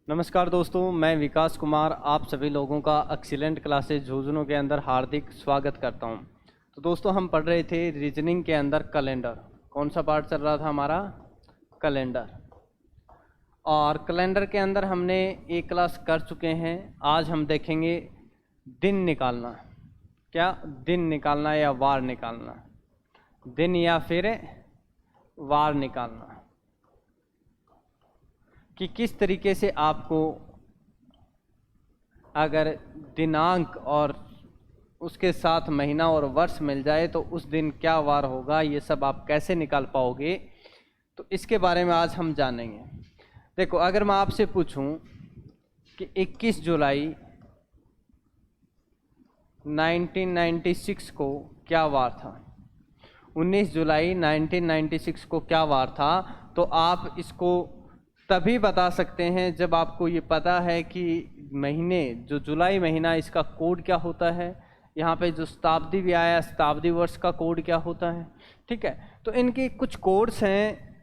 नमस्कार दोस्तों, मैं विकास कुमार आप सभी लोगों का एक्सीलेंट क्लासेज झुंझुनू के अंदर हार्दिक स्वागत करता हूं। तो दोस्तों हम पढ़ रहे थे रीजनिंग के अंदर कैलेंडर। कौन सा पार्ट चल रहा था हमारा? कैलेंडर। और कैलेंडर के अंदर हमने एक क्लास कर चुके हैं। आज हम देखेंगे दिन निकालना। क्या दिन निकालना या वार निकालना? दिन या फिर वार निकालना कि किस तरीके से आपको अगर दिनांक और उसके साथ महीना और वर्ष मिल जाए तो उस दिन क्या वार होगा, ये सब आप कैसे निकाल पाओगे, तो इसके बारे में आज हम जानेंगे। देखो, अगर मैं आपसे पूछूं कि 21 जुलाई 1996 को क्या वार था, 19 जुलाई 1996 को क्या वार था, तो आप इसको तभी बता सकते हैं जब आपको ये पता है कि महीने जो जुलाई महीना इसका कोड क्या होता है। यहाँ पे जो शताब्दी भी आया, शताब्दी वर्ष का कोड क्या होता है। ठीक है, तो इनके कुछ कोड्स हैं,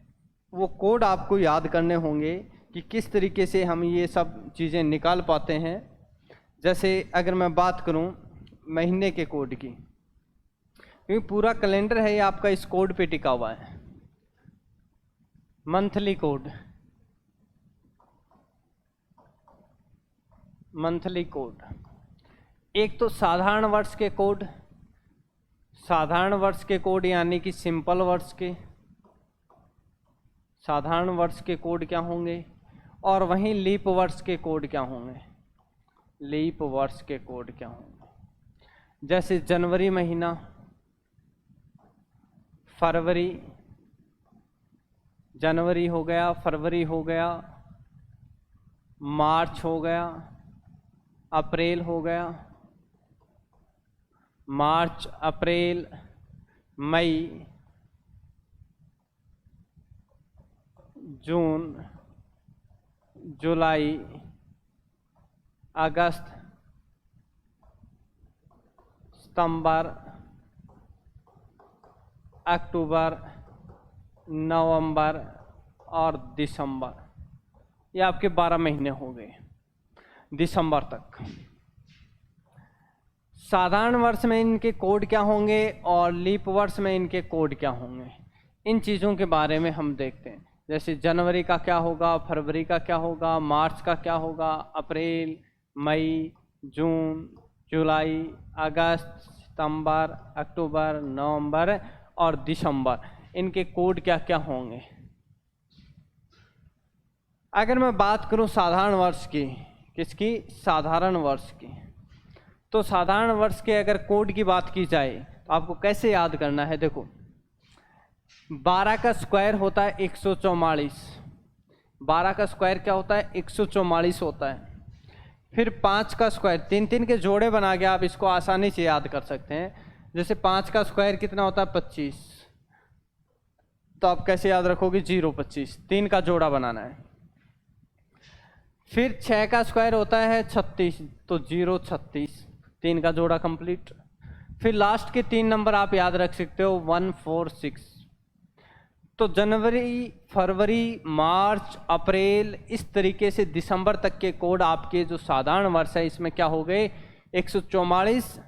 वो कोड आपको याद करने होंगे कि किस तरीके से हम ये सब चीज़ें निकाल पाते हैं। जैसे अगर मैं बात करूँ महीने के कोड की, क्योंकि पूरा कैलेंडर है ये आपका इस कोड पे टिका हुआ है। Monthly code, monthly code. एक तो साधारण वर्ष के कोड, साधारण वर्ष के कोड यानी कि सिंपल वर्ष के साधारण वर्ष के कोड क्या होंगे, और वहीं लीप वर्ष के कोड क्या होंगे, लीप वर्ष के कोड क्या होंगे। जैसे जनवरी महीना, फरवरी, जनवरी हो गया, फरवरी हो गया, मार्च हो गया, अप्रैल हो गया, मार्च, अप्रैल, मई, जून, जुलाई, अगस्त, सितंबर, अक्टूबर, नवंबर और दिसंबर। ये आपके 12 महीने हो गए दिसंबर तक। साधारण वर्ष में इनके कोड क्या होंगे और लीप वर्ष में इनके कोड क्या होंगे, इन चीज़ों के बारे में हम देखते हैं। जैसे जनवरी का क्या होगा, फरवरी का क्या होगा, मार्च का क्या होगा, अप्रैल, मई, जून, जुलाई, अगस्त, सितंबर, अक्टूबर, नवंबर और दिसंबर, इनके कोड क्या क्या होंगे। अगर मैं बात करूं साधारण वर्ष की, किसकी? साधारण वर्ष की। तो साधारण वर्ष के अगर कोड की बात की जाए तो आपको कैसे याद करना है। देखो, 12 का स्क्वायर होता है 144, 12 का स्क्वायर क्या होता है? 144 होता है। फिर 5 का स्क्वायर, 3 के जोड़े बना के आप इसको आसानी से याद कर सकते हैं। जैसे 5 का स्क्वायर कितना होता है? 25। तो आप कैसे याद रखोगे? 0, 25, 3 का जोड़ा बनाना है। फिर 6 का स्क्वायर होता है 36, तो 0, 36, 3 का जोड़ा कंप्लीट। फिर लास्ट के 3 नंबर आप याद रख सकते हो, 1, 4, 6। तो जनवरी, फरवरी, मार्च, अप्रैल, इस तरीके से दिसंबर तक के कोड आपके जो साधारण वर्ष है इसमें क्या हो गए? 144,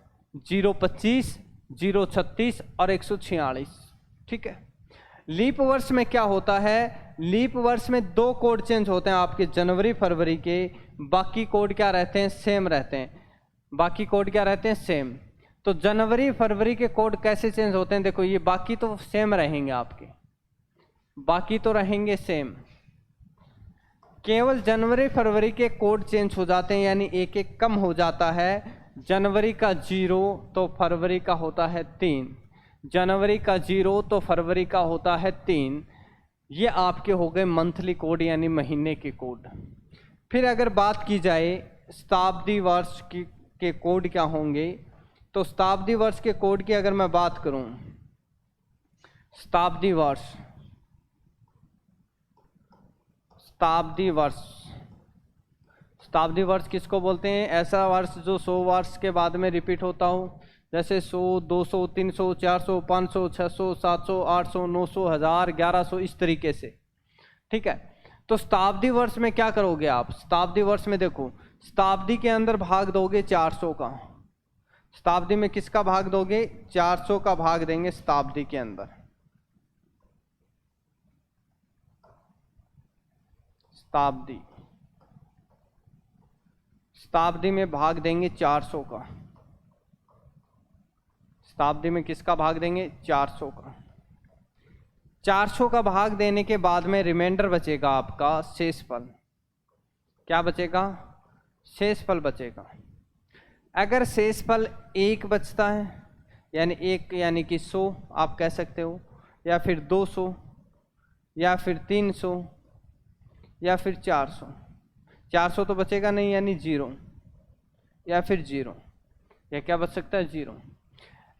025, 036 और 146। ठीक है। लीप वर्ष में क्या होता है? लीप वर्ष में 2 कोड चेंज होते हैं आपके जनवरी फरवरी के, बाकी कोड क्या रहते हैं? सेम रहते हैं। बाकी कोड क्या रहते हैं? सेम। तो जनवरी फरवरी के कोड कैसे चेंज होते हैं? देखो, ये बाकी तो सेम रहेंगे आपके, बाकी तो रहेंगे सेम, केवल जनवरी फरवरी के कोड चेंज हो जाते हैं, यानी एक एक कम हो जाता है। जनवरी का 0 तो फरवरी का होता है 3, जनवरी का 0 तो फरवरी का होता है 3। ये आपके हो गए मंथली कोड यानी महीने के कोड। फिर अगर बात की जाए शताब्दी वर्ष के कोड क्या होंगे, तो शताब्दी वर्ष के कोड की अगर मैं बात करूं, शताब्दी वर्ष, शताब्दी वर्ष, शताब्दी वर्ष किसको बोलते हैं? ऐसा वर्ष जो 100 वर्ष के बाद में रिपीट होता हो, जैसे 100, 200, 300, 400, 500, 600, 700, 800, 900, 1000, 1100, इस तरीके से। ठीक है। तो शताब्दी वर्ष में क्या करोगे आप? शताब्दी वर्ष में देखो, शताब्दी के अंदर भाग दोगे 400 का। शताब्दी में किसका भाग दोगे? 400 का भाग देंगे शताब्दी के अंदर। शताब्दी, शताब्दी में भाग देंगे 400 का। शताब्दी में किसका भाग देंगे? 400 का। 400 का भाग देने के बाद में रिमाइंडर बचेगा आपका शेषफल। क्या बचेगा? शेषफल बचेगा। अगर शेषफल 1 बचता है, यानी 1 यानी कि 100 आप कह सकते हो, या फिर 200, या फिर 300, या फिर 400। 400 तो बचेगा नहीं, यानी 0, या फिर 0, या क्या बच सकता है? 0।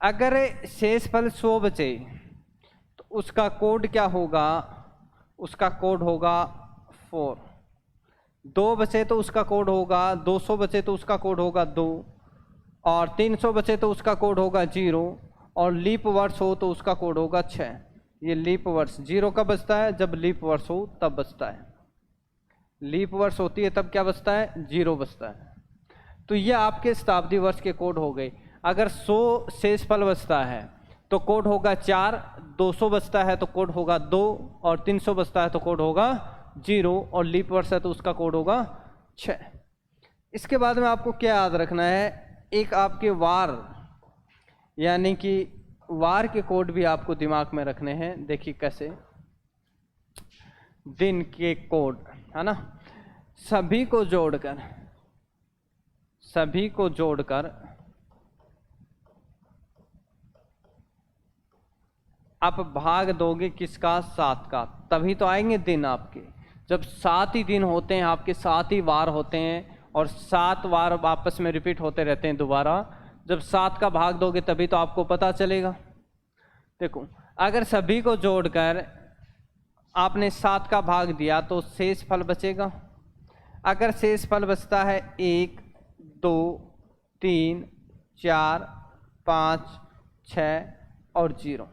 अगर शेषफल 100 बचे तो उसका कोड क्या होगा? उसका कोड होगा 4। 2 बचे तो उसका कोड होगा, 200 बचे तो उसका कोड होगा 2, और 300 बचे तो उसका कोड होगा 0, और लीप वर्ष हो तो उसका कोड होगा 6। ये लीप वर्ष 0 कब बचता है? जब लीप वर्ष हो तब बचता है। लीप वर्ष होती है तब क्या बचता है? 0 बचता है। तो ये आपके शताब्दी वर्ष के कोड हो गए। अगर 100 शेषफल बचता है तो कोड होगा 4, 200 बचता है तो कोड होगा 2, और 300 बचता है तो कोड होगा 0, और लीप वर्ष है तो उसका कोड होगा 6। इसके बाद में आपको क्या याद रखना है? एक आपके वार, यानी कि वार के कोड भी आपको दिमाग में रखने हैं। देखिए कैसे, दिन के कोड है ना, सभी को जोड़कर आप भाग दोगे किसका? 7 का। तभी तो आएंगे दिन आपके। जब 7 ही दिन होते हैं आपके, 7 ही वार होते हैं, और 7 वार आपस में रिपीट होते रहते हैं दोबारा। जब 7 का भाग दोगे तभी तो आपको पता चलेगा। देखो, अगर सभी को जोड़कर आपने 7 का भाग दिया तो शेष फल बचेगा। अगर शेष फल बचता है 1, 2, 3, 4, 5, 6 और 0,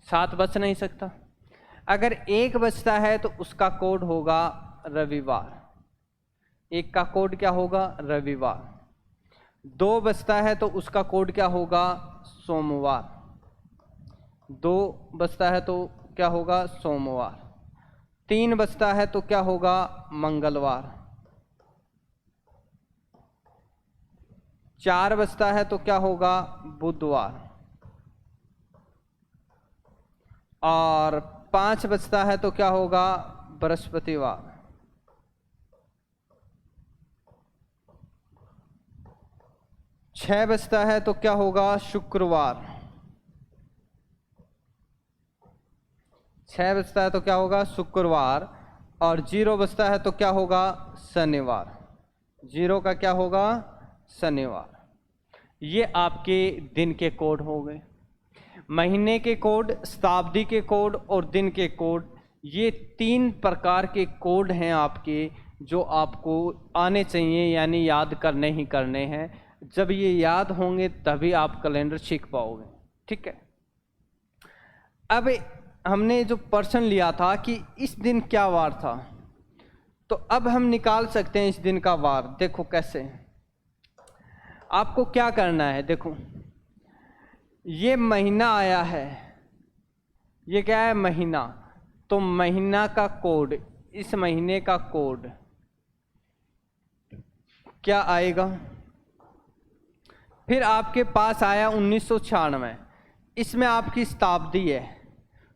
7 बच नहीं सकता। अगर 1 बचता है तो उसका कोड होगा रविवार। 1 का कोड क्या होगा? रविवार। 2 बचता है तो उसका कोड क्या होगा? सोमवार। 2 बचता है तो क्या होगा? सोमवार। 3 बचता है तो क्या होगा? मंगलवार। 4 बचता है तो क्या होगा? बुधवार। और 5 बचता है तो क्या होगा? बृहस्पतिवार। 6 बचता है तो क्या होगा? शुक्रवार। 6 बचता है तो क्या होगा? शुक्रवार। और 0 बचता है तो क्या होगा? शनिवार। 0 का क्या होगा? शनिवार। ये आपके दिन के कोड हो गए। महीने के कोड, शताब्दी के कोड और दिन के कोड, ये 3 प्रकार के कोड हैं आपके, जो आपको आने चाहिए, यानी याद करने ही करने हैं। जब ये याद होंगे तभी आप कैलेंडर सीख पाओगे। ठीक है। अब हमने जो पर्सन लिया था कि इस दिन क्या वार था, तो अब हम निकाल सकते हैं इस दिन का वार। देखो कैसे, आपको क्या करना है। देखो, ये महीना आया है, ये क्या है? महीना। तो महीना का कोड, इस महीने का कोड क्या आएगा? फिर आपके पास आया 1996, इसमें आपकी शताब्दी है।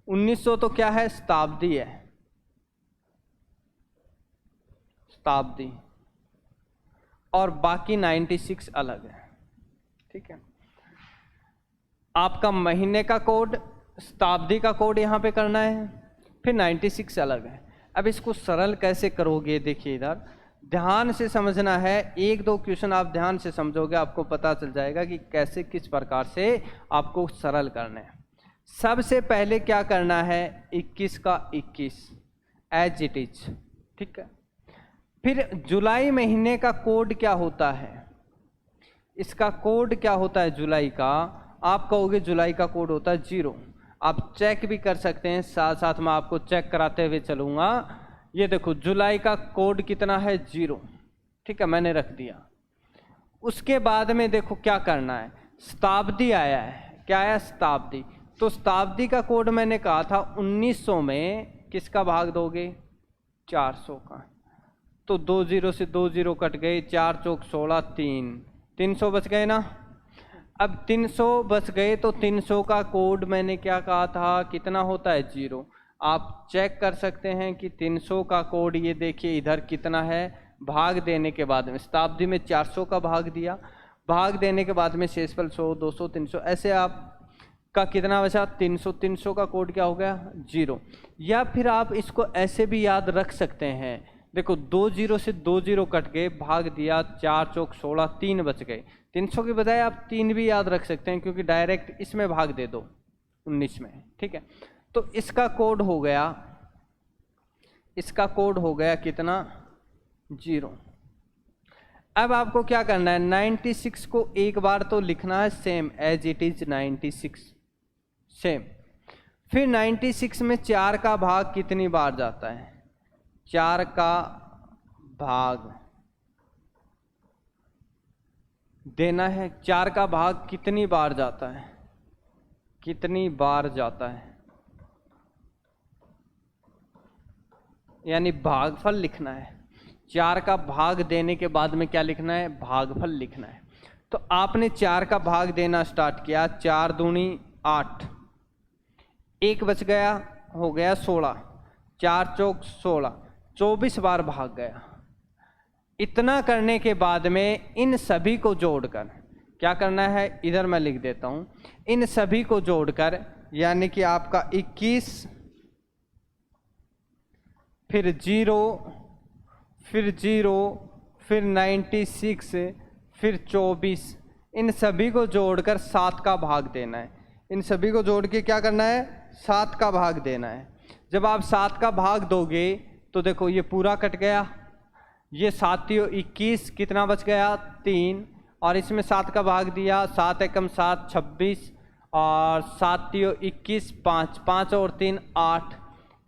1900 तो क्या है? शताब्दी है, शताब्दी। और बाकी 96 अलग है। ठीक है। आपका महीने का कोड, शताब्दी का कोड यहाँ पे करना है, फिर 96 अलग है। अब इसको सरल कैसे करोगे? देखिए इधर ध्यान से समझना है। 1-2 क्वेश्चन आप ध्यान से समझोगे, आपको पता चल जाएगा कि कैसे, किस प्रकार से आपको सरल करना है। सबसे पहले क्या करना है? 21 का 21 एज इट इज। ठीक है। फिर जुलाई महीने का कोड क्या होता है? इसका कोड क्या होता है जुलाई का? आप कहोगे जुलाई का कोड होता है 0। आप चेक भी कर सकते हैं, साथ साथ में आपको चेक कराते हुए चलूँगा। ये देखो जुलाई का कोड कितना है 0, ठीक है, मैंने रख दिया। उसके बाद में देखो क्या करना है, शताब्दी आया है, क्या आया शताब्दी। तो शताब्दी का कोड मैंने कहा था 1900 में किसका भाग दोगे, 400 का। तो 2 0 से 2 0 कट गए, 4 चौक 16, 300 बच गए ना। अब 300 बच गए तो 300 का कोड मैंने क्या कहा था, कितना होता है 0। आप चेक कर सकते हैं कि 300 का कोड ये देखिए इधर कितना है, भाग देने के बाद में शताब्दी में 400 का भाग दिया, भाग देने के बाद में शेषफल 100, 200, 300, ऐसे आप का कितना बचा 300। 300 का कोड क्या हो गया 0। या फिर आप इसको ऐसे भी याद रख सकते हैं, देखो 2 0 से 2 0 कट गए, भाग दिया, 4 चौक 16, 3 बच गए। 300 के बजाय आप 3 भी याद रख सकते हैं क्योंकि डायरेक्ट इसमें भाग दे दो 19 में, ठीक है। तो इसका कोड हो गया, इसका कोड हो गया कितना 0। अब आपको क्या करना है, 96 को एक बार तो लिखना है same as it is 96 same. फिर 96 में 4 का भाग कितनी बार जाता है, 4 का भाग देना है। 4 का भाग कितनी बार जाता है, कितनी बार जाता है, यानी भागफल लिखना है। 4 का भाग देने के बाद में क्या लिखना है, भागफल लिखना है। तो आपने 4 का भाग देना स्टार्ट किया, 4 दूनी 8, 1 बच गया, हो गया 16, 4 चौक 16, 24 बार भाग गया। इतना करने के बाद में इन सभी को जोड़कर क्या करना है, इधर मैं लिख देता हूं, इन सभी को जोड़कर यानी कि आपका 21 फिर 0 फिर 0 फिर 96 फिर 24, इन सभी को जोड़कर 7 का भाग देना है। इन सभी को जोड़ के क्या करना है, 7 का भाग देना है। जब आप 7 का भाग दोगे तो देखो ये पूरा कट गया, ये 7 21 कितना बच गया 3, और इसमें 7 का भाग दिया, 7 एकम 7 26, और 7 21 5, 5 और 3 8,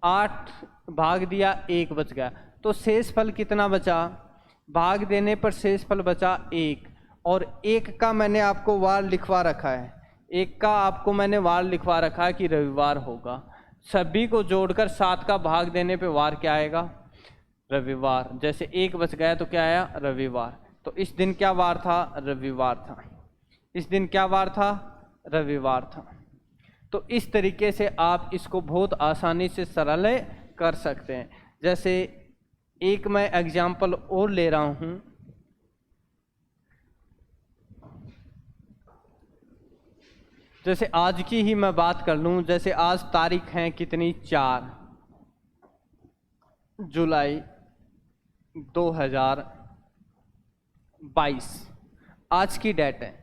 8 भाग दिया, 1 बच गया। तो शेषफल कितना बचा, भाग देने पर शेषफल बचा 1, और 1 का मैंने आपको वार लिखवा रखा है, 1 का आपको मैंने वार लिखवा रखा है कि रविवार होगा। सभी को जोड़कर 7 का भाग देने पे वार क्या आएगा, रविवार। जैसे 1 बच गया तो क्या आया, रविवार। तो इस दिन क्या वार था, रविवार था। इस दिन क्या वार था, रविवार था। तो इस तरीके से आप इसको बहुत आसानी से सरल कर सकते हैं। जैसे एक मैं एग्जाम्पल और ले रहा हूं, जैसे आज की ही मैं बात कर लूं, जैसे आज तारीख है कितनी 4 जुलाई 2022, आज की डेट है,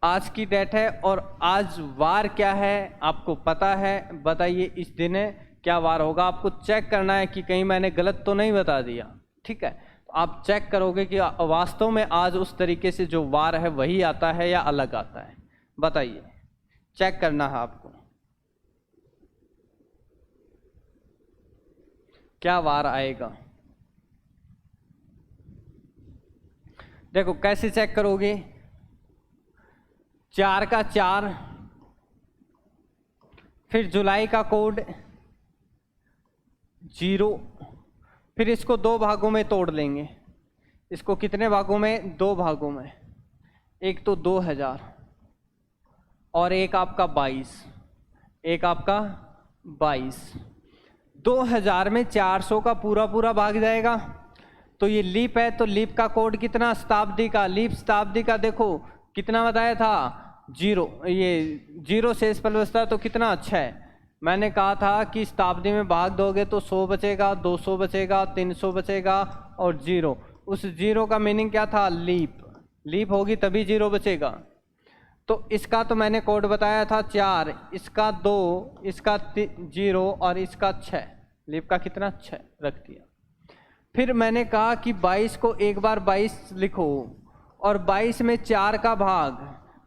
आज की डेट है। और आज वार क्या है आपको पता है, बताइए इस दिन क्या वार होगा। आपको चेक करना है कि कहीं मैंने गलत तो नहीं बता दिया, ठीक है। तो आप चेक करोगे कि वास्तव में आज उस तरीके से जो वार है वही आता है या अलग आता है, बताइए, चेक करना है आपको क्या वार आएगा। देखो कैसे चेक करोगे, 4 का 4, फिर जुलाई का कोड 0, फिर इसको 2 भागों में तोड़ लेंगे। इसको कितने भागों में, 2 भागों में। एक तो 2000 और एक आपका 22, एक आपका 22। 2000 में 400 का पूरा पूरा भाग जाएगा। तो ये लीप है, तो लीप का कोड कितना, शताब्दी का, लीप शताब्दी का देखो कितना बताया था 0, ये 0 शेषफल बचता तो कितना अच्छा है। मैंने कहा था कि शताब्दी में भाग दोगे तो 100 बचेगा, 200 बचेगा, 300 बचेगा और 0। उस 0 का मीनिंग क्या था, लीप, लीप होगी तभी 0 बचेगा। तो इसका तो मैंने कोड बताया था 4, इसका 2, इसका 0 और इसका 6, लीप का कितना 6 रख दिया। फिर मैंने कहा कि 22 को एक बार 22 लिखो, और 22 में 4 का भाग,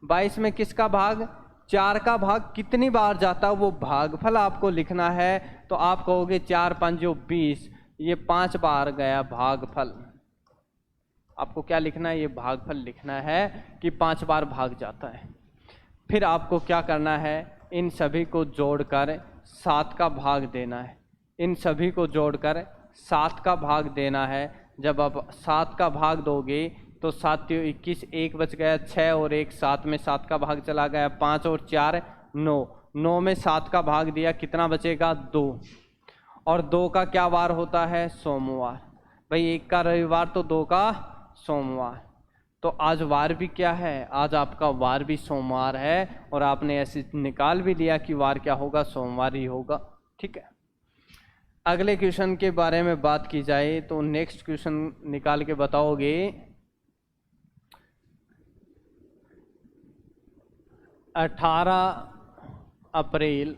22 में किसका भाग, 4 का भाग कितनी बार जाता है वो भागफल आपको लिखना है। तो आप कहोगे 4 5 20, ये 5 बार गया भागफल। आपको क्या लिखना है, ये भागफल लिखना है कि 5 बार भाग जाता है। फिर आपको क्या करना है, इन सभी को जोड़कर 7 का भाग देना है। इन सभी को जोड़कर 7 का भाग देना है। जब आप 7 का भाग दोगे तो 7 × 21, 1 बच गया, 6 और 1 7 में 7 का भाग चला गया, 5 और 4 9, 9 में 7 का भाग दिया, कितना बचेगा 2। और 2 का क्या वार होता है, सोमवार। भाई 1 का रविवार तो 2 का सोमवार। तो आज वार भी क्या है, आज आपका वार भी सोमवार है और आपने ऐसे निकाल भी लिया कि वार क्या होगा, सोमवार ही होगा। ठीक है। अगले क्वेश्चन के बारे में बात की जाए तो नेक्स्ट क्वेश्चन निकाल के बताओगे 18 अप्रैल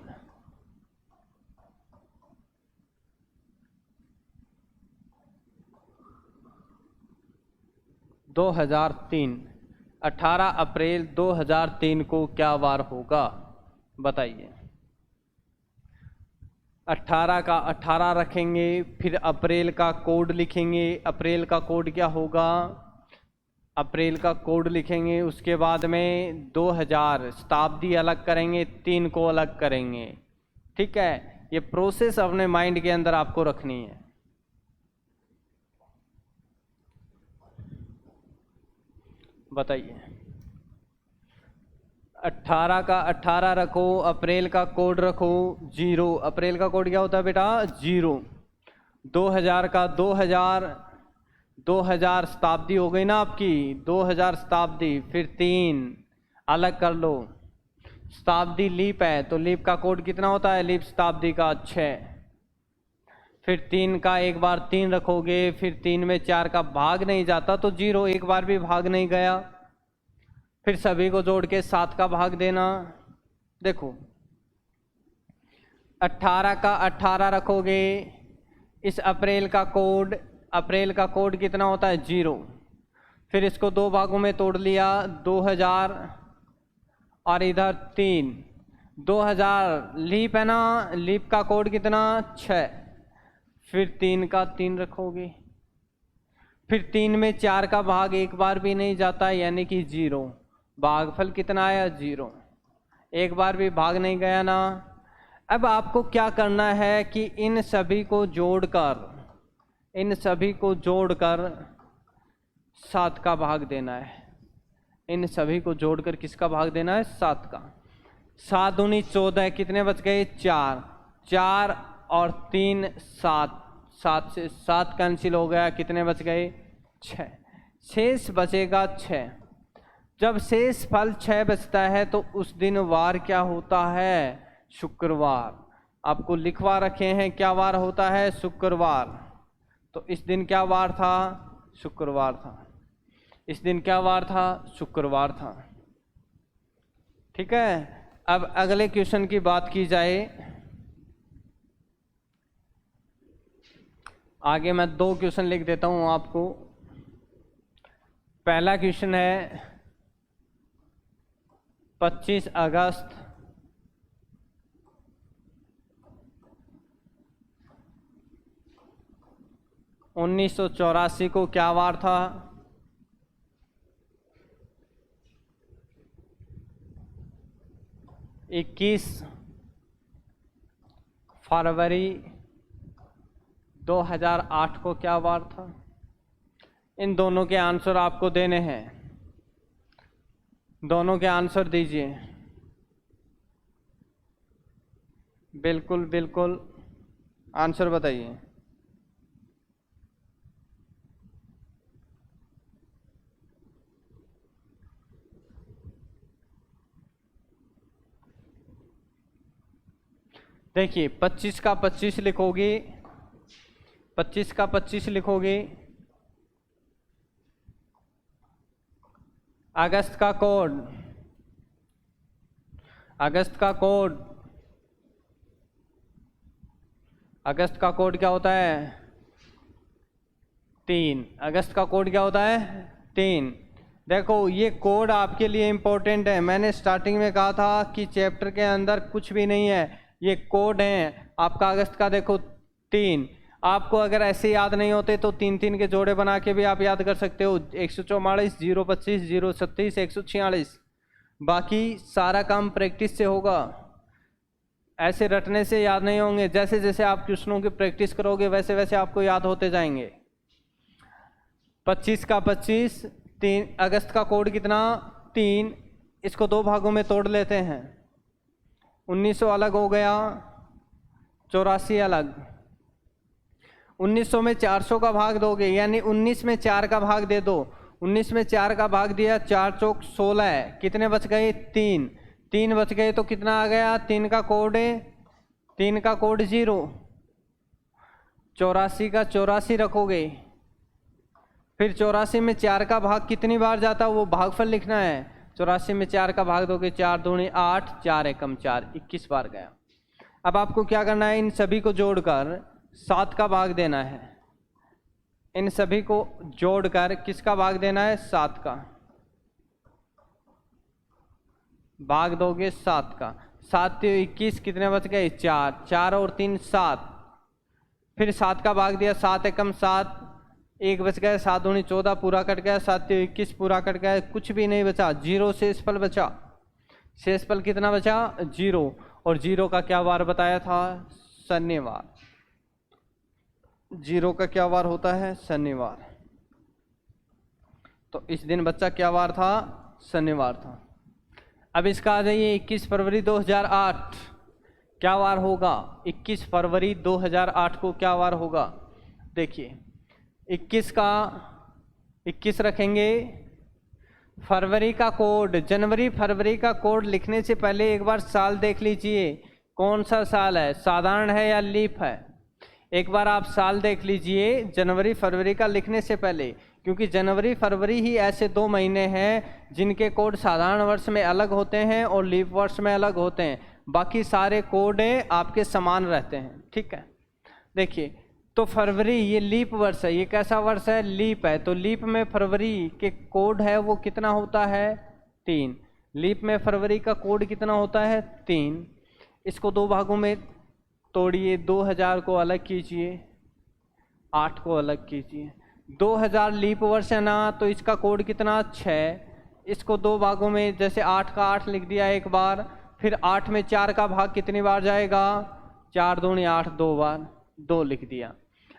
2003, 18 अप्रैल 2003 को क्या वार होगा, बताइए। 18 का 18 रखेंगे, फिर अप्रैल का कोड लिखेंगे। अप्रैल का कोड क्या होगा, अप्रैल का कोड लिखेंगे। उसके बाद में 2000 शताब्दी अलग करेंगे, 3 को अलग करेंगे। ठीक है, ये प्रोसेस अपने माइंड के अंदर आपको रखनी है। बताइए। 18 का 18 रखो, अप्रैल का कोड रखो 0। अप्रैल का कोड क्या होता है बेटा, 0। 2000 का 2000 शताब्दी हो गई ना आपकी, 2000 शताब्दी, फिर 3 अलग कर लो। शताब्दी लीप है तो लीप का कोड कितना होता है, लीप शताब्दी का 6। फिर 3 का एक बार 3 रखोगे, फिर 3 में 4 का भाग नहीं जाता तो 0, एक बार भी भाग नहीं गया। फिर सभी को जोड़ के 7 का भाग देना। देखो 18 का 18 रखोगे, इस अप्रैल का कोड कितना होता है, 0। फिर इसको 2 भागों में तोड़ लिया, 2000 और इधर 3। 2000 लीप है ना, लीप का कोड कितना, 6। फिर 3 का 3 रखोगे, फिर 3 में 4 का भाग एक बार भी नहीं जाता यानी कि 0। भागफल कितना आया, 0। एक बार भी भाग नहीं गया ना। अब आपको क्या करना है कि इन सभी को जोड़कर 7 का भाग देना है। इन सभी को जोड़कर किसका भाग देना है, 7 का। 7 दूनी 14, कितने बच गए, 4। 4 और 3 7, 7 से 7 कैंसिल हो गया, कितने बच गए, 6। शेष बचेगा 6। जब शेष फल 6 बचता है तो उस दिन वार क्या होता है, शुक्रवार। आपको लिखवा रखे हैं क्या वार होता है, शुक्रवार। तो इस दिन क्या वार था, शुक्रवार था। इस दिन क्या वार था, शुक्रवार था। ठीक है। अब अगले क्वेश्चन की बात की जाए, आगे मैं 2 क्वेश्चन लिख देता हूं आपको। पहला क्वेश्चन है 25 अगस्त 1984 को क्या वार था, 21 फरवरी 2008 को क्या वार था। इन दोनों के आंसर आपको देने हैं, दोनों के आंसर दीजिए। बिल्कुल आंसर बताइए। देखिए 25 का 25 लिखोगे, 25 का 25 लिखोगे। अगस्त का कोड क्या होता है, 3। अगस्त का कोड क्या होता है, 3। देखो ये कोड आपके लिए इम्पोर्टेंट है। मैंने स्टार्टिंग में कहा था कि चैप्टर के अंदर कुछ भी नहीं है, ये कोड है आपका। अगस्त का देखो 3, आपको अगर ऐसे याद नहीं होते तो 3 3 के जोड़े बना के भी आप याद कर सकते हो। 144, 025, 036, 146। बाकी सारा काम प्रैक्टिस से होगा, ऐसे रटने से याद नहीं होंगे। जैसे जैसे आप क्वेश्चनों की प्रैक्टिस करोगे वैसे वैसे आपको याद होते जाएंगे। 25 का 25, 3 अगस्त का कोड कितना 3, इसको 2 भागों में तोड़ लेते हैं। 1900 अलग हो गया, 84 अलग। 1900 में 400 का भाग दोगे, यानी 19 में 4 का भाग दे दो। 19 में 4 का भाग दिया, 4 चौक 16 है, कितने बच गए 3। 3 बच गए तो कितना आ गया, 3 का कोड है, 3 का कोड 0। 84 का 84 रखोगे, फिर 84 में 4 का भाग कितनी बार जाता वो भागफल लिखना है। 84 में 4 का भाग दोगे, 4 दूनी 8, 4 एकम 4, 21 बार गया। अब आपको क्या करना है, इन सभी को जोड़कर 7 का भाग देना है। इन सभी को जोड़कर किसका भाग देना है, 7 का भाग दोगे, 7 का। 7 तो 21, कितने बच गए 4, 4 और 3 7। फिर 7 का भाग दिया, 7 एकम 7, 1 बच गया, 7 दूनी 14 पूरा कट गया, 7 तो 21 पूरा कट गया, कुछ भी नहीं बचा, 0 शेषफल बचा। शेषफल कितना बचा 0, और 0 का क्या वार बताया था, शनिवार। 0 का क्या वार होता है, शनिवार। तो इस दिन बच्चा क्या वार था, शनिवार था। अब इसका आ जाइए 21 फरवरी 2008 क्या वार होगा। 21 फरवरी 2008 को क्या वार होगा, देखिए 21 का 21 रखेंगे। फरवरी का कोड, जनवरी फरवरी का कोड लिखने से पहले एक बार साल देख लीजिए, कौन सा साल है, साधारण है या लीप है। एक बार आप साल देख लीजिए जनवरी फरवरी का लिखने से पहले, क्योंकि जनवरी फरवरी ही ऐसे 2 महीने हैं जिनके कोड साधारण वर्ष में अलग होते हैं और लीप वर्ष में अलग होते हैं। बाकी सारे कोड आपके समान रहते हैं, ठीक है। देखिए तो फरवरी ये लीप वर्ष है, ये कैसा वर्ष है, लीप है। तो लीप में फरवरी के कोड है वो कितना होता है 3। लीप में फरवरी का कोड कितना होता है 3। इसको 2 भागों में तोड़िए, 2000 को अलग कीजिए, 8 को अलग कीजिए। 2000 लीप वर्ष है ना, तो इसका कोड कितना 6। इसको 2 भागों में, जैसे 8 का 8 लिख दिया एक बार, फिर 8 में 4 का भाग कितनी बार जाएगा, 4 दूनी 8, 2 बार, 2 लिख दिया।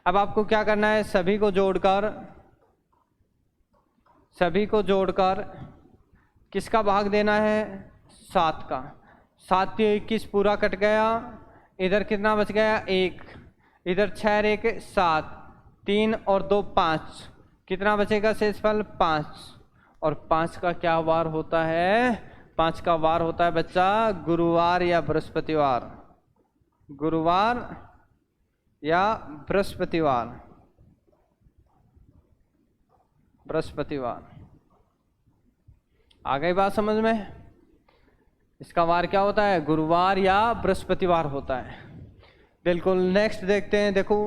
अब आपको क्या करना है, सभी को जोड़कर किसका भाग देना है, 7 का। 7 तो 21 पूरा कट गया, इधर कितना बच गया 1, इधर 6 1 7, 3 और 2 5, कितना बचेगा शेषफल 5। और 5 का क्या वार होता है, 5 का वार होता है बच्चा गुरुवार या बृहस्पतिवार। गुरुवार या बृहस्पतिवार, बृहस्पतिवार। आ गई बात समझ में। इसका वार क्या होता है, गुरुवार या बृहस्पतिवार होता है, बिल्कुल। नेक्स्ट देखते हैं, देखो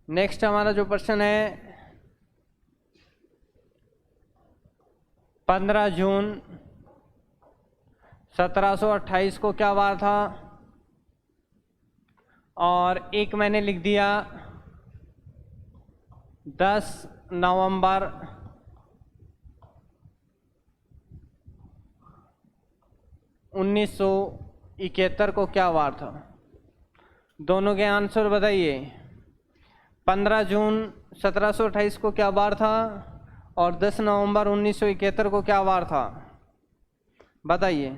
नेक्स्ट हमारा जो प्रश्न है 15 जून 1728 को क्या वार था, और एक मैंने लिख दिया 10 नवंबर 1971 को क्या वार था। दोनों के आंसर बताइए। 15 जून 1728 को क्या वार था, और 10 नवंबर 1971 को क्या वार था, बताइए।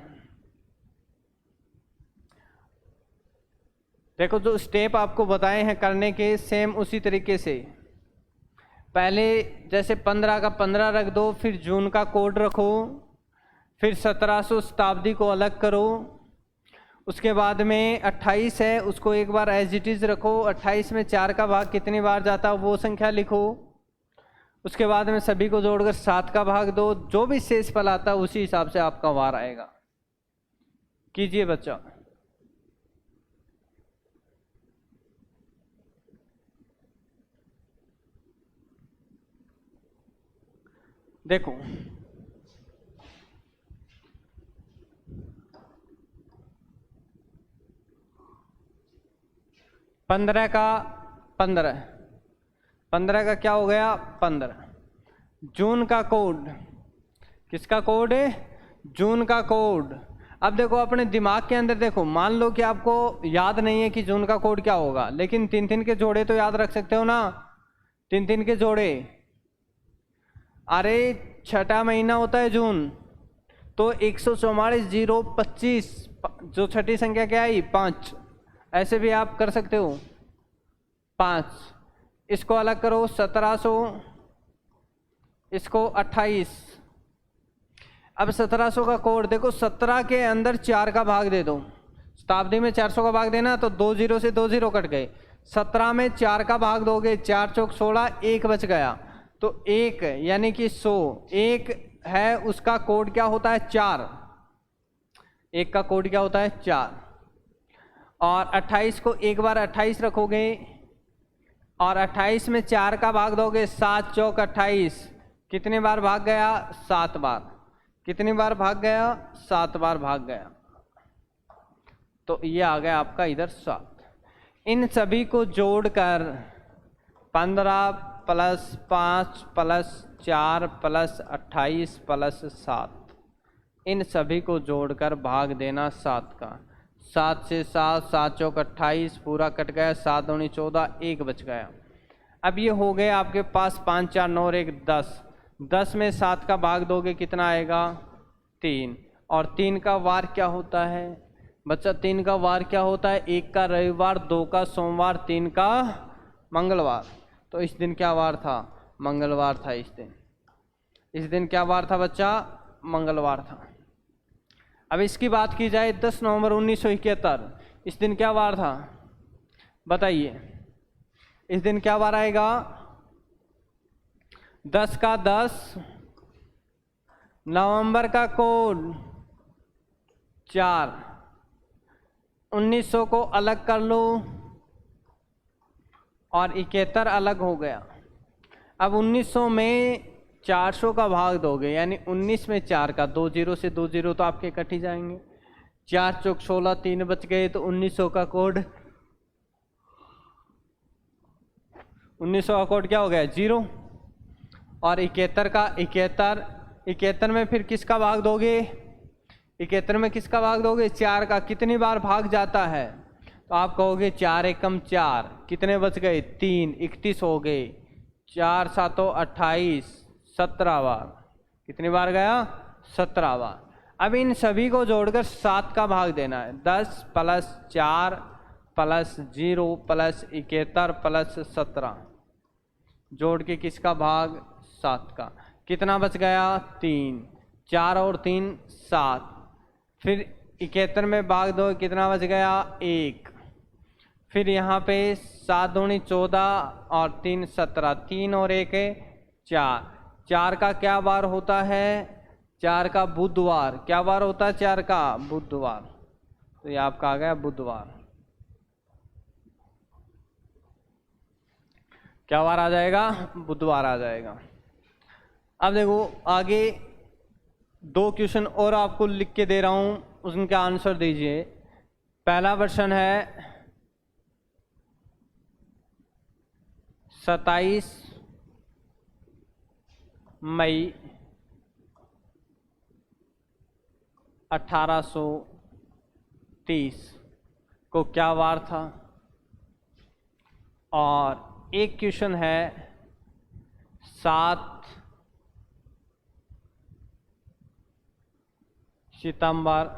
देखो जो स्टेप आपको बताए हैं करने के, सेम उसी तरीके से। पहले जैसे 15 का 15 रख दो, फिर जून का कोड रखो, फिर 1700 शताब्दी को अलग करो, उसके बाद में 28 है उसको एक बार एज इट इज रखो, 28 में 4 का भाग कितनी बार जाता वो संख्या लिखो, उसके बाद में सभी को जोड़कर 7 का भाग दो, जो भी शेषफल आता उसी हिसाब से आपका वार आएगा। कीजिए बच्चा। देखो 15 का 15, 15 का क्या हो गया 15। जून का कोड, किसका कोड है, जून का कोड। अब देखो अपने दिमाग के अंदर देखो, मान लो कि आपको याद नहीं है कि जून का कोड क्या होगा, लेकिन 3 के जोड़े तो याद रख सकते हो ना, 3 के जोड़े। अरे छठा महीना होता है जून, तो 144,025, जो छठी संख्या क्या आई 5, ऐसे भी आप कर सकते हो 5। इसको अलग करो 1700, इसको 28। अब 1700 का कोड देखो, 17 के अंदर 4 का भाग दे दो, शताब्दी में 400 का भाग देना, तो 2 जीरो से 2 जीरो कट गए। 17 में 4 का भाग दोगे, 4 चौक 16, 1 बच गया, तो 1 यानी कि 100, 1 है उसका कोड क्या होता है 4, 1 का कोड क्या होता है 4। और 28 को एक बार 28 रखोगे, और 28 में 4 का भाग दोगे, 7 चौक 28, कितने बार भाग गया 7 बार, कितनी बार भाग गया 7 बार भाग गया, तो ये आ गया आपका इधर 7। इन सभी को जोड़कर 15 प्लस 5 प्लस 4 प्लस 28 प्लस 7, इन सभी को जोड़कर भाग देना 7 का। 7 से 7, 7 चौक 28, पूरा कट गया, 7 दूनी 14, 1 बच गया। अब ये हो गए आपके पास 5 4 9 और 1 10। 10 में 7 का भाग दोगे कितना आएगा 3, और 3 का वार क्या होता है बच्चा, 3 का वार क्या होता है, 1 का रविवार, 2 का सोमवार, 3 का मंगलवार। तो इस दिन क्या वार था, मंगलवार था। इस दिन क्या वार था बच्चा, मंगलवार था। अब इसकी बात की जाए 10 नवंबर 1971, इस दिन क्या वार था बताइए, इस दिन क्या वार आएगा, 10 का 10, नवंबर का कोड 4, 1900 को अलग कर लो और 71 अलग हो गया। अब 1900 में 400 का भाग दोगे, यानी 19 में 4 का, 2 जीरो से 2 जीरो तो आपके कट ही जाएंगे, 4 चौक 16, 3 बच गए, तो 1900 का कोड, 1900 का कोड क्या हो गया 0। और 71 का 71 में फिर किसका भाग दोगे, 71 में किसका भाग दोगे 4 का, कितनी बार भाग जाता है, तो आप कहोगे 4 एकम 4, कितने बच गए 3, 31 हो गए, 4 सातों 28, 17 बार, कितनी बार गया 17 बार। अब इन सभी को जोड़कर 7 का भाग देना है, 10 प्लस 4 प्लस 0 प्लस 71 प्लस 17, जोड़ के किसका भाग 7 का, कितना बच गया 3, 4 और 3 7, फिर 71 में भाग दो, कितना बच गया 1, फिर यहाँ पे 7 दूनी 14 और 3 17, 3 और 1 4, 4 का क्या बार होता है, 4 का बुधवार, क्या बार होता है 4 का बुधवार, तो ये आपका आ गया बुधवार, क्या बार आ जाएगा बुधवार आ जाएगा। अब देखो आगे 2 क्वेश्चन और आपको लिख के दे रहा हूं, उनका आंसर दीजिए। पहला क्वेश्चन है 27 मई 1830 को क्या वार था, और एक क्वेश्चन है 7 सितंबर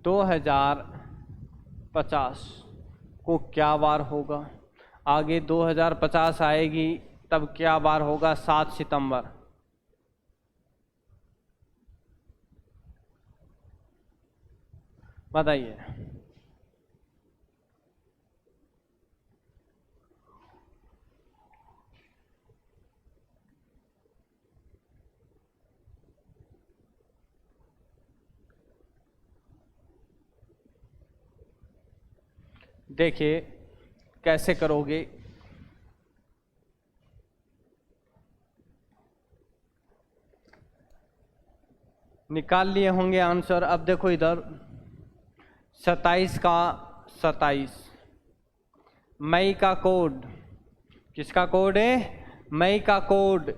2050 को क्या वार होगा। आगे 2050 आएगी तब क्या वार होगा 7 सितंबर, बताइए। देखिए कैसे करोगे, निकाल लिए होंगे आंसर। अब देखो इधर 27 का 27, मई का कोड, किसका कोड है? मई का कोड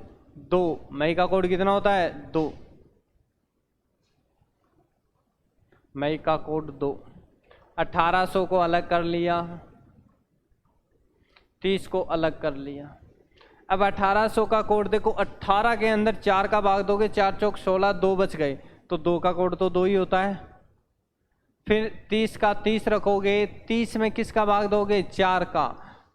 2। मई का कोड कितना होता है? 2। मई का कोड 2। 1800 को अलग कर लिया, 30 को अलग कर लिया। अब 1800 का कोड देखो, 18 के अंदर 4 का भाग दोगे, 4 चौक 16, 2 बच गए, तो 2 का कोड तो 2 ही होता है। फिर 30 का 30 रखोगे, 30 में किसका भाग दोगे? 4 का।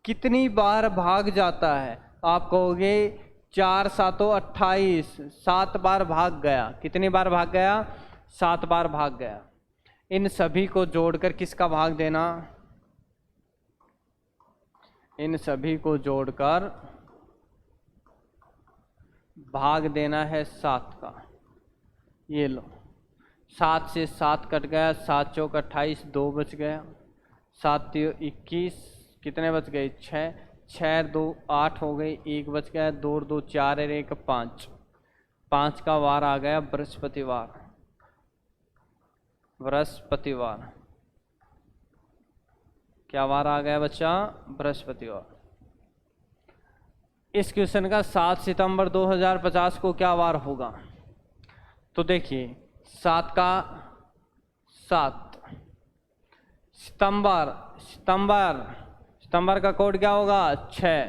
कितनी बार भाग जाता है? आप कहोगे 4 7 28, 7 बार भाग गया। कितनी बार भाग गया? 7 बार भाग गया। इन सभी को जोड़कर किसका भाग देना? इन सभी को जोड़कर भाग देना है 7 का। ये लो, 7 से 7 कट गया, 7 चौक 28, 2 बच गया, 7 3 21, कितने बच गए? 6, 6 2 8 हो गई, 1 बच गया, 2 2 4 और 1 5। 5 का वार आ गया बृहस्पतिवार। बृहस्पतिवार क्या वार आ गया बच्चा? बृहस्पतिवार। इस क्वेश्चन का 7 सितंबर 2050 को क्या वार होगा? तो देखिए 7 का 7 सितंबर, सितंबर का कोड क्या होगा? 6।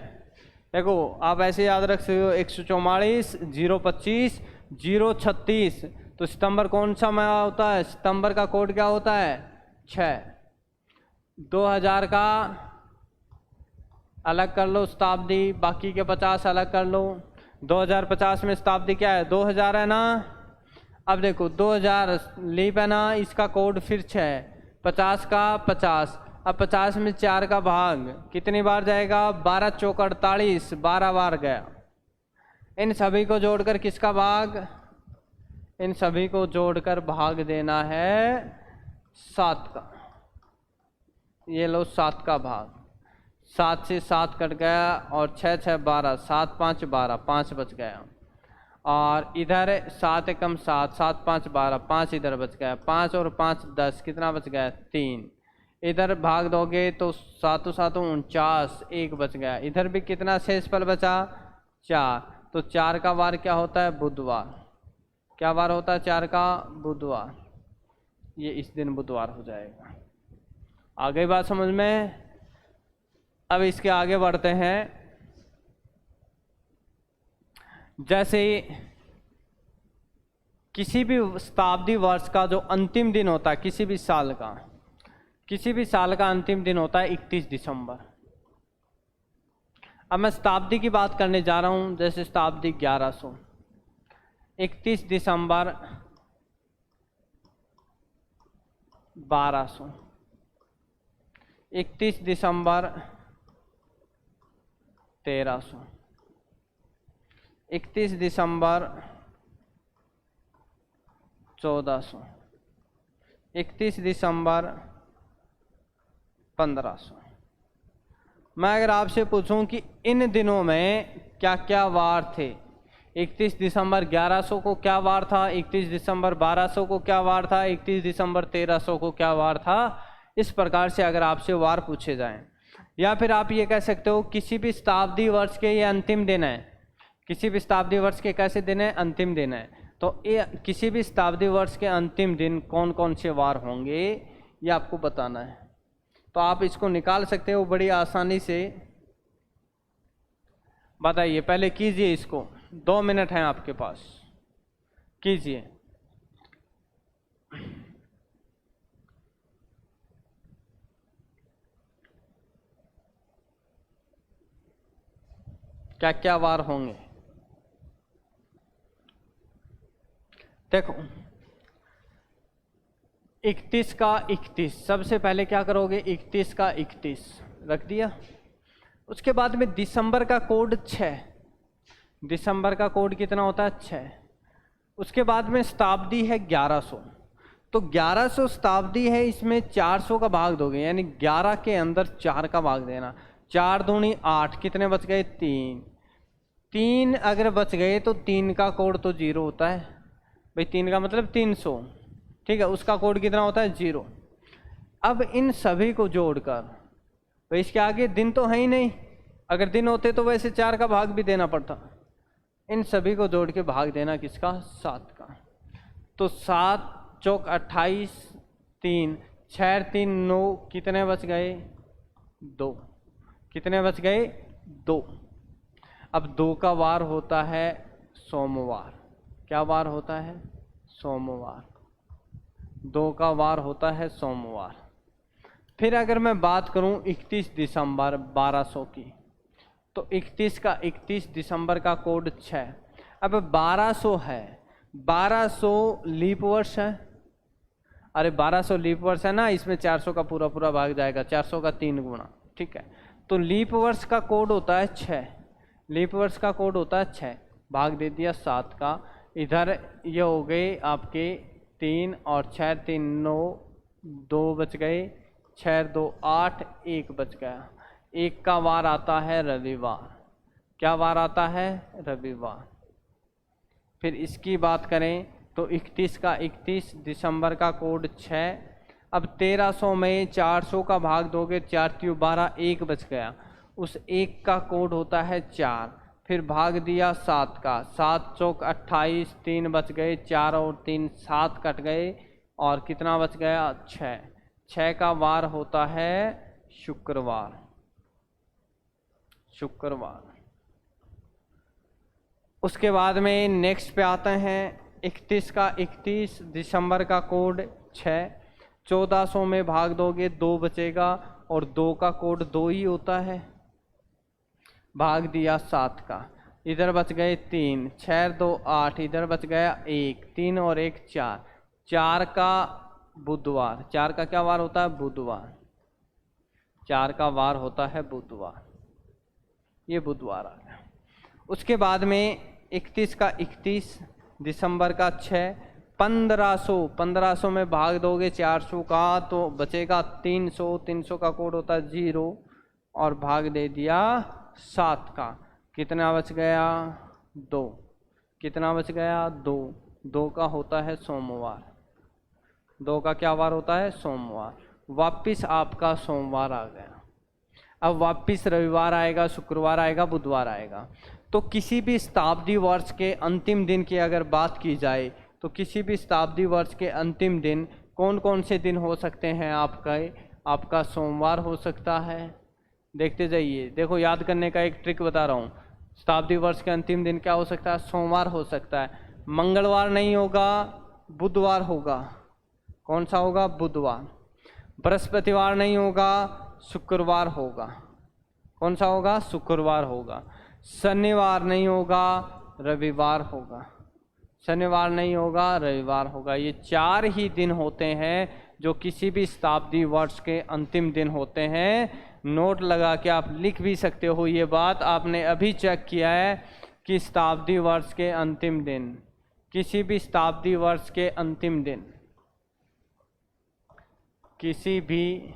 देखो आप ऐसे याद रख सकते हो, 144 025 036। तो सितंबर कौन सा महीना होता है? सितंबर का कोड क्या होता है? 6। 2000 का अलग कर लो शताब्दी, बाकी के 50 अलग कर लो। 2050 में शताब्दी क्या है? 2000 है ना। अब देखो 2000 लीप है ना, इसका कोड फिर 6। 50 का 50, अब 50 में 4 का भाग कितनी बार जाएगा? 12 चौक 48, 12 बार गया। इन सभी को जोड़कर किसका भाग? इन सभी को जोड़कर भाग देना है 7 का। ये लो 7 का भाग। 7 से 7 कट गया और 6 6 12, 7 5 12, 5 बच गया। और इधर 7 एकम 7, 7 5 12, 5 इधर बच गया, 5 और 5 10, कितना बच गया? 3। इधर भाग दोगे तो 7 7 49, 1 बच गया। इधर भी कितना शेषफल बचा? 4। तो 4 का वार क्या होता है? बुधवार। क्या वार होता है 4 का? बुधवार। ये इस दिन बुधवार हो जाएगा। आ गई बात समझ में? अब इसके आगे बढ़ते हैं। जैसे किसी भी शताब्दी वर्ष का जो अंतिम दिन होता है, किसी भी साल का अंतिम दिन होता है 31 दिसंबर। अब मैं शताब्दी की बात करने जा रहा हूं। जैसे शताब्दी 1100, 31 दिसंबर 1200, 31 दिसंबर 1300, 31 दिसंबर 1400, 31 दिसंबर 1500। मैं अगर आपसे पूछूं कि इन दिनों में क्या क्या वार थे? 31 दिसंबर 1100 को क्या वार था? 31 दिसंबर 1200 को क्या वार था? 31 दिसंबर 1300 को क्या वार था? इस प्रकार से अगर आपसे वार पूछे जाएं, या फिर आप ये कह सकते हो किसी भी शताब्दी वर्ष के ये अंतिम दिन है। किसी भी शताब्दी वर्ष के कैसे दिन है? अंतिम दिन है। तो ये किसी भी शताब्दी वर्ष के अंतिम दिन कौन कौन से वार होंगे, ये आपको बताना है। तो आप इसको निकाल सकते हो बड़ी आसानी से। बताइए, पहले कीजिए इसको, 2 मिनट हैं आपके पास, कीजिए। क्या क्या वार होंगे? देखो 31 का 31, सबसे पहले क्या करोगे? 31 का 31 रख दिया। उसके बाद में दिसंबर का कोड 6, दिसंबर का कोड कितना होता है? 6। उसके बाद में शताब्दी है 1100, तो 1100 शताब्दी है, इसमें 400 का भाग दोगे, यानी 11 के अंदर 4 का भाग देना। 4 दूनी 8, कितने बच गए? 3। 3 अगर बच गए तो 3 का कोड तो 0 होता है। भाई 3 का मतलब 300, ठीक है, उसका कोड कितना होता है 0। अब इन सभी को जोड़कर, भाई इसके आगे दिन तो है ही नहीं, अगर दिन होते तो वैसे 4 का भाग भी देना पड़ता। इन सभी को जोड़ के भाग देना किसका, 7 का। तो 7 चौक 28, 3 6 3 9, कितने बच गए 2, कितने बच गए 2। अब 2 का वार होता है सोमवार, क्या वार होता है, सोमवार। 2 का वार होता है सोमवार। फिर अगर मैं बात करूं 31 दिसंबर 1200 की, तो 31 दिसंबर का कोड 6। अब 1200 है, 1200 लीप वर्ष है, अरे 1200 लीप वर्ष है ना, इसमें 400 का पूरा पूरा भाग जाएगा, 400 का 3 गुना, ठीक है। तो लीप वर्ष का कोड होता है 6, लीप वर्ष का कोड होता है 6, भाग दे दिया 7 का। इधर ये हो गए आपके 3 और 6 3 9, 2 बच गए, 6 2 8, 1 बच गया। 1 का वार आता है रविवार, क्या वार आता है, रविवार। फिर इसकी बात करें तो 31 दिसंबर का कोड 6। अब 1300 में 400 का भाग दोगे, 4 3 12, 1 बच गया, उस 1 का कोड होता है 4। फिर भाग दिया 7 का, 7 चौक 28, 3 बच गए, 4 और 3 7 कट गए, और कितना बच गया 6। 6 का वार होता है शुक्रवार, शुक्रवार। उसके बाद में नेक्स्ट पे आते हैं 31 दिसंबर का कोड 6। 1400 में भाग दोगे 2 बचेगा, और 2 का कोड 2 ही होता है, भाग दिया 7 का। इधर बच गए 3, 6 2 8, इधर बच गया 1, 3 और 1 4, 4 का बुधवार, 4 का क्या वार होता है, बुधवार। 4 का वार होता है बुधवार, ये बुधवार आ गया। उसके बाद में 31 दिसंबर का 6। 1500 में भाग दोगे 400 का, तो बचेगा 300, 300 का कोड होता है 0, और भाग दे दिया 7 का, कितना बच गया 2, कितना बच गया 2, 2 का होता है सोमवार, 2 का क्या वार होता है, सोमवार। वापिस आपका सोमवार आ गया। अब वापिस रविवार आएगा, शुक्रवार आएगा, बुधवार आएगा। तो किसी भी शताब्दी वर्ष के अंतिम दिन की अगर बात की जाए, तो किसी भी शताब्दी वर्ष के अंतिम दिन कौन कौन से दिन हो सकते हैं आपका सोमवार हो सकता है। देखते जाइए, देखो याद करने का एक ट्रिक बता रहा हूँ। शताब्दी वर्ष के अंतिम दिन क्या हो सकता है, सोमवार हो सकता है। मंगलवार नहीं होगा, बुधवार होगा, कौन सा होगा, बुधवार। बृहस्पतिवार नहीं होगा, शुक्रवार होगा, कौन सा होगा, शुक्रवार होगा। शनिवार नहीं होगा, रविवार होगा, शनिवार नहीं होगा, रविवार होगा। ये 4 ही दिन होते हैं जो किसी भी शताब्दी वर्ष के अंतिम दिन होते हैं। नोट लगा के आप लिख भी सकते हो, ये बात आपने अभी चेक किया है कि शताब्दी वर्ष के अंतिम दिन, किसी भी शताब्दी वर्ष के अंतिम दिन, किसी भी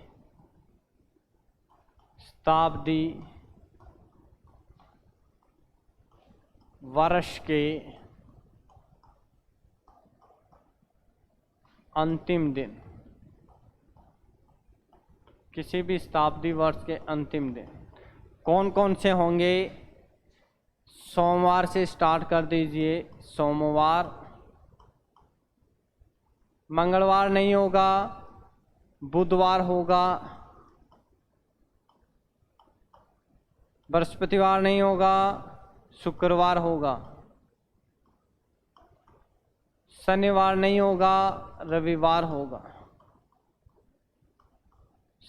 शताब्दी वर्ष के अंतिम दिन, किसी भी शताब्दी वर्ष के अंतिम दिन कौन कौन से होंगे। सोमवार से स्टार्ट कर दीजिए, सोमवार। मंगलवार नहीं होगा, बुधवार होगा। बृहस्पतिवार नहीं होगा, शुक्रवार होगा। शनिवार नहीं होगा, रविवार होगा।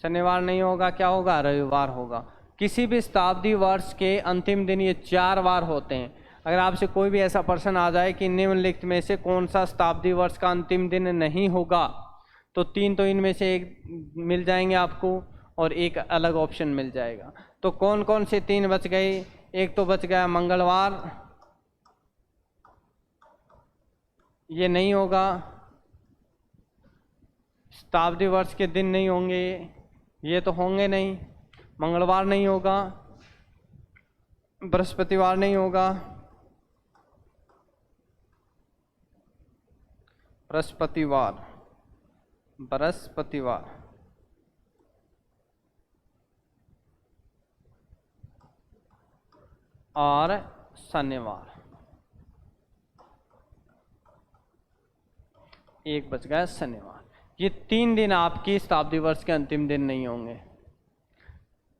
शनिवार नहीं होगा, क्या होगा, रविवार होगा। किसी भी शताब्दी वर्ष के अंतिम दिन ये 4 बार होते हैं। अगर आपसे कोई भी ऐसा प्रश्न आ जाए कि निम्नलिखित में से कौन सा शताब्दी वर्ष का अंतिम दिन नहीं होगा, तो 3 तो इनमें से एक मिल जाएंगे आपको, और एक अलग ऑप्शन मिल जाएगा। तो कौन कौन से 3 बच गए। एक तो बच गया मंगलवार, ये नहीं होगा, शताब्दी वर्ष के दिन नहीं होंगे, ये तो होंगे नहीं। मंगलवार नहीं होगा, बृहस्पतिवार नहीं होगा, बृहस्पतिवार, बृहस्पतिवार और शनिवार। एक बच गया शनिवार। ये 3 दिन आपकी शताब्दी वर्ष के अंतिम दिन नहीं होंगे।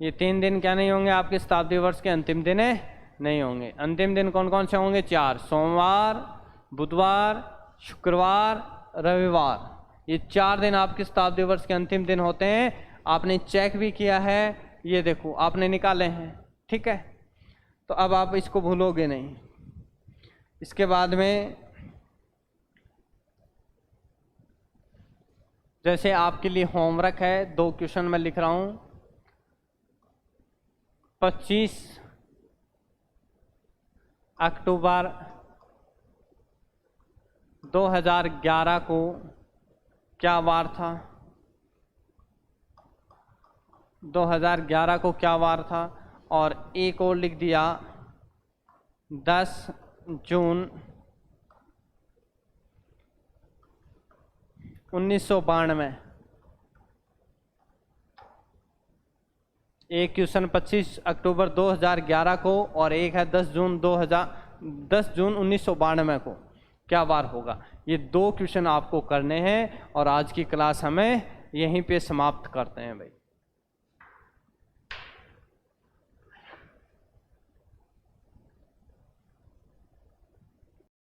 ये 3 दिन क्या नहीं होंगे? आपके शताब्दी वर्ष के अंतिम दिन नहीं होंगे। अंतिम दिन कौन कौन से होंगे? 4, सोमवार, बुधवार, शुक्रवार, रविवार। ये 4 दिन आपके शताब्दी वर्ष के अंतिम दिन होते हैं। आपने चेक भी किया है, ये देखो आपने निकाले हैं, ठीक है। तो अब आप इसको भूलोगे नहीं। इसके बाद में जैसे आपके लिए होमवर्क है, 2 क्वेश्चन मैं लिख रहा हूं। 25 अक्टूबर 2011 को क्या वार था? 2011 को क्या वार था? और एक और लिख दिया 10 जून 1992। एक क्वेश्चन 25 अक्टूबर 2011 को और एक है 10 जून 1992 को क्या वार होगा। ये 2 क्वेश्चन आपको करने हैं और आज की क्लास हमें यहीं पे समाप्त करते हैं भाई।